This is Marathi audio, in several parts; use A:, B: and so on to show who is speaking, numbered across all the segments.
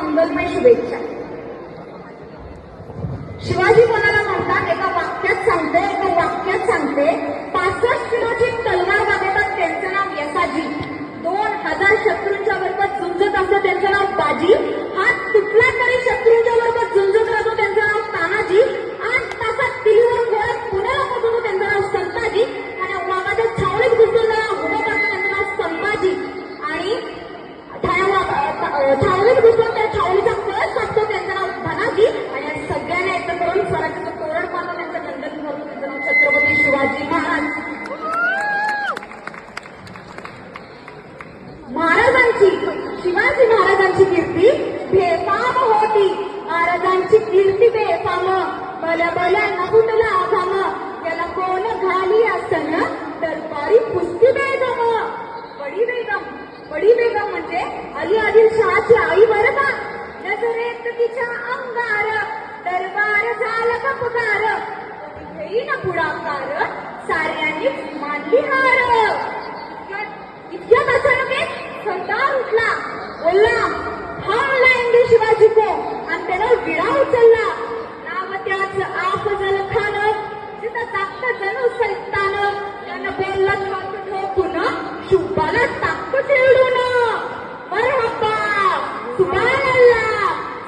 A: मंगलमय शुभेच्छा. शिवाजी कोणाला म्हणतात, एका वाक्यात सांगते 65 किलोची तलवार वाजवतात त्यांचं नाव यसाजी. 2000 शत्रूंच्या बरोबर झुंजत असतं त्यांचं नाव बाजी. हात तुटला तरी शत्रूंच्या बरोबर झुंजत राहतो त्यांचं नाव तानाजी. 8 तासात किल्लीवर घोड्यात पुण्याला पोहोचवतो त्यांचं नाव संताजी. आणि वाघाच्या छावणीत घुसून उभं करतो त्यांचं नाव संभाजी. आणि छावणीत घुसून त्या छावणीचा कळस कापतो त्यांचं नाव धनाजी. आणि सगळ्यांना एकत्र करून स्वराज्याचं तोरण पाहतो त्यांचं नंदन घालतो त्यांचं नाव छत्रपती शिवाजी महाराज. शिवाजी महाराजांची कीर्ती बेफाम होती. महाराजांची कीर्ती बेफाम. भल्या भल्या नहुटला घाम. त्याला कोण घाली असन दरबारी कुस्ती बेगम. बडी बेगम म्हणजे अली आदिलशहाची आई बरं का. नजरेत तिच्या अंगार दरबार झाला कपकार. घेईन पुढाकार साऱ्यांनी मानली हार. इतक्यात अचानक सरदार उठला, बोलला हम लाएंगे शिवाजी को. आणि त्यानं विडा उचलला. नाव त्याच आफजल खान. जिथं ताकद जणू सैतान. त्यानं बोलला ठोकून शुभाला ताकद खेळून. मरहबा सुभानअल्लाह.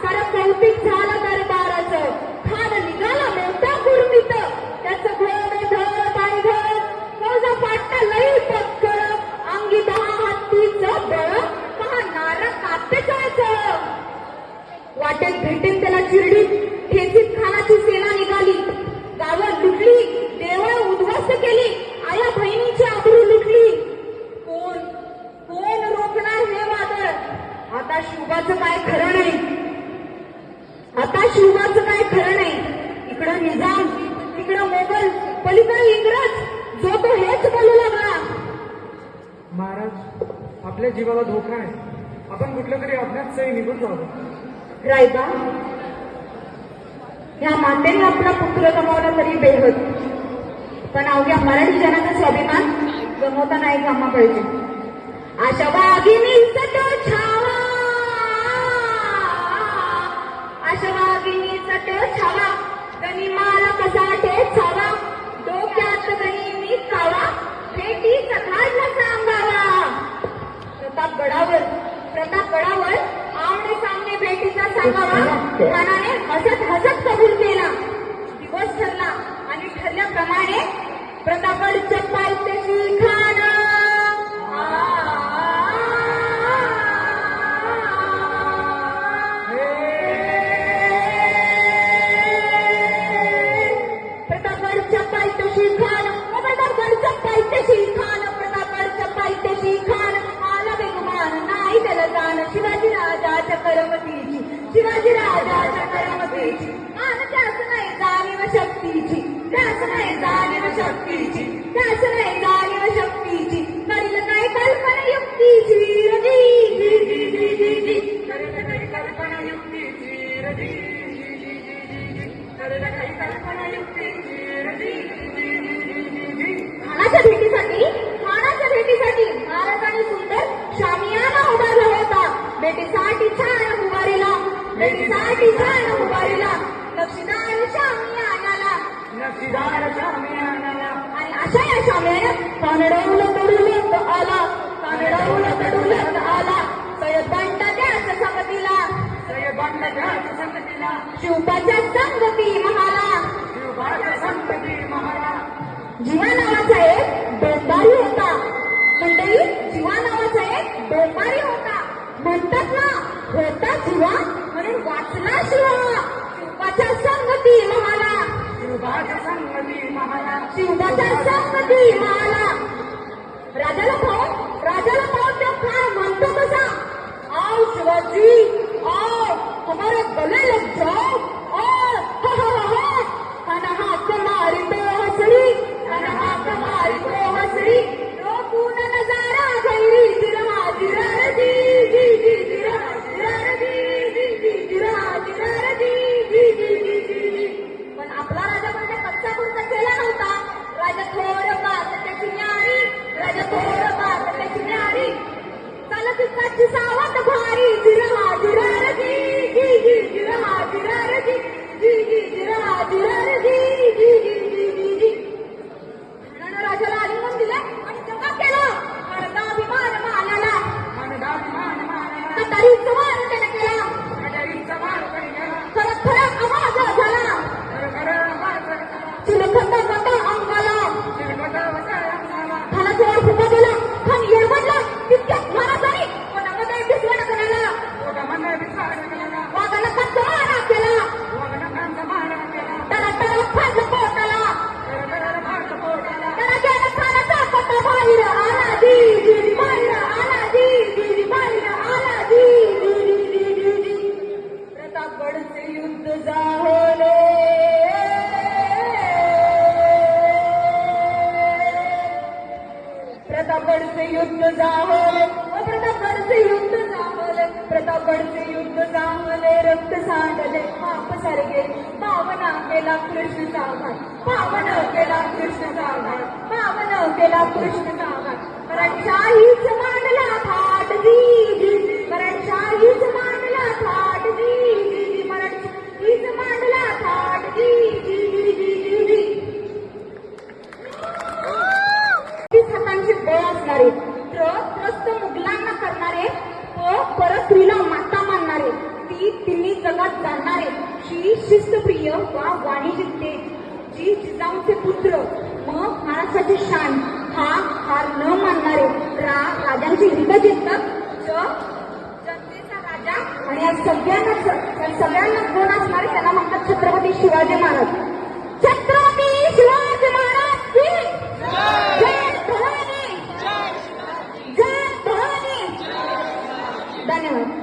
A: सारं कौतिक झालं दरबाराचं. खान निघाला मोठा गुरमीत. त्याचं घोडे धड पाय धड. फौजा फाटा लई पक्कड. अंगी 10 हत्तीचं बळ. नारा कापेचायचं. वाटेत भेटेल त्याला चिरडी. ठेचीत खानाची सेना निघाली. गावं लुटली. देवळं उद्ध्वस्त केली. आया बहिणीची आबरू लुटली. कोण रोखणार हे वादळ. आता शिवबाचं काय खरं नाही. इकडं निजाम, तिकडं मोगल, पलीकडे इंग्रज. जो तो हेच बोलू लागला.
B: महाराज, आपल्या जीवाला धोका आहे. आपण कुठल्या तरी अज्ञात सही निघून जावं.
A: रायबा, ह्या मातेने आपला पुत्र गमावला तरी बेहद. पण अवघ्या मराठी जनाचा स्वाभिमान गमवता नाही कामा पाहिजे. आशा वाघिणीचा तो छावा. गनिमाला कसा ठेचावा. डोक्यात गनिमी कावा. भेटीचा काढला सांगावा. प्रतापगडावर आमने सामने भेटीचा सांगावा. खानाने हसत कबूल केला. दिवस ठरला आणि ठरल्याप्रमाणे प्रतापगडच्या पायथ्याशी खान. प्रतापगडच्या पायथ्याशी खान. प्रतापगडच्या पायथ्याशी खान. आला बेगुमान नाही त्याला जाण. शिवाजी राजाच्या करमतीची. आन त्याच नाही जाणीव शक्तीची. करील काय कल्पना युक्तीची. खानाच्या भेटीसाठी महाराजांनी सुंदर शामियाना उभारला होता. भेटीसाठी छान उभारीला. नक्षीदार शामियानाला. आणि अशा या शामियानात कानडवलं तडुलत आला. सय्यद बंड त्याच संगतीला. शिवबाच्या संगती महाला. जीवा नावाचा एक डोंबारी होता. मंडळी, जीवा नावाचा एक डोंबारी होता. म्हणतात ना, होता जीवा म्हणून वाचला शिवा. शिवबाच्या संगती महाला. राजाला भाऊ त्या खान म्हणतो कसा. आओ शिवाजी आओ, हमारे गले लग जाओ. खाना हाक मारी तो हसरी. रोकून नजारा गैरी. पण आपला राजा म्हणजे कच्चा कुर्ता केला नव्हता. राजा थोर बात त्याची न्यारी. चालत सावध भारी. जिरार जी जी जी जिरा जिरार जी जी जी जी जी जी ठाण्यानं राजाला आलिंगन दिले आणि तेव्हा केलं अर्धाभिमान मानाला कतारीचं वार त्याने केला खरं खरं आवाज झाला चिलखत होता अंगाला खानाचा वार फुका गेला खान येडवडला तितक्यात महाराजांनी कोणामध्ये भिसवण करायला वाघाला कच्चा मारा केला त्याला त्याला फाडलं पोटाला त्याला गेला खानाचा पत्ता बाहेर आला जी जी जी बाहेर आला जी जी जी बाहेर आला जी जी जी जी जी जी प्रतापगडचे युद्ध झाले प्रतापगडचे युद्ध झाले प्रतापगडचे युद्ध झाले प्रतापगडचे युद्ध झाले रक्त सांडले पाप सारखे पावन केला कृष्णचा घाट पावन केला कृष्णचा घाट पावन केला कृष्णचा घाट मराठशाहीच मांडला थाट जी जी जी मराठशाहीच मांडला थाट जी जी जी मराठशाहीच मांडला थाट जी जी जी जी जी जी 30 हातांची बळ असणारे त्रस्त मुघलांना करणारे व परस्त्रीला माता मानणारे ती तिन्ही जगात जाणणारे श्री शिस्तप्रिय वा वाणिज्य जी जिजाऊचे पुत्र मग महाराष्ट्राची शान हा हार न मानणारे राजांची हित जिंकतात जनतेचा राजा आणि या सगळ्यांना गुण असणारे त्यांना म्हणतात छत्रपती शिवाजी महाराज छत्रपती शिवाजी महाराज की जय भवानी जय भवानी धन्यवाद.